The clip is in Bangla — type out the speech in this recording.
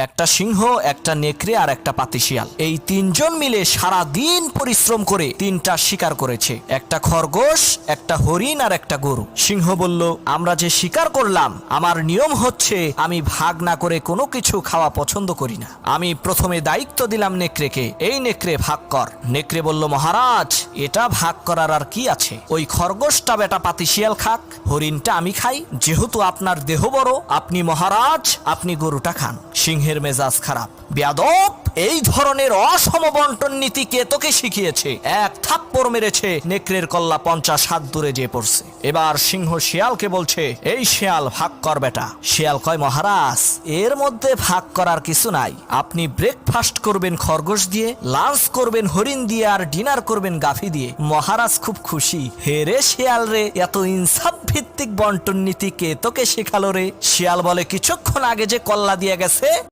একটা সিংহ, একটা নেকড়ে আর একটা পাতিশিয়াল, এই তিনজন মিলে সারা দিন পরিশ্রম করে তিনটা শিকার করেছে, একটা খরগোশ, একটা হরিণ আর একটা গরু। সিংহ বলল, আমরা যে শিকার করলাম, আমার নিয়ম হচ্ছে আমি ভাগ না করে কোনো কিছু খাওয়া পছন্দ করি না। আমি প্রথমে দায়িত্ব দিলাম নেকড়েকে, এই নেকড়ে ভাগ কর। নেকড়ে বলল, মহারাজ এটা ভাগ করার আর কি আছে, ওই খরগোশটা বেটা পাতিশিয়াল খাক, হরিণটা আমি খাই, যেহেতু আপনার দেহ বড়, আপনি মহারাজ, আপনি গরুটা খান। সিংহের মেজাজ খারাপ, বেয়াদব, এই ধরনের অসম বন্টন নীতি কে তোকে শিখিয়েছে? এক থাপ্পড় মেরেছে, নেকড়ের কল্লা 50 হাত দূরে যেয়ে পড়ছে। এবার সিংহ শিয়ালকে বলছে, এই শিয়াল ভাগ কর বেটা। শিয়াল কয়, মহারাজ এর মধ্যে ভাগ করার কিছু নাই, আপনি ব্রেকফাস্ট করবেন খরগোশ দিয়ে, লাঞ্চ করবেন হরিণ দিয়ে, আর ডিনার করবেন গাভী দিয়ে। মহারাজ খুব খুশি। হে রে শিয়াল রে, এত ইনসাফ ভিত্তিক বন্টন নীতি কে তোকে শেখালো রে? শিয়াল বলে, কিছুক্ষণ আগে যে কল্লা দিয়ে গেছে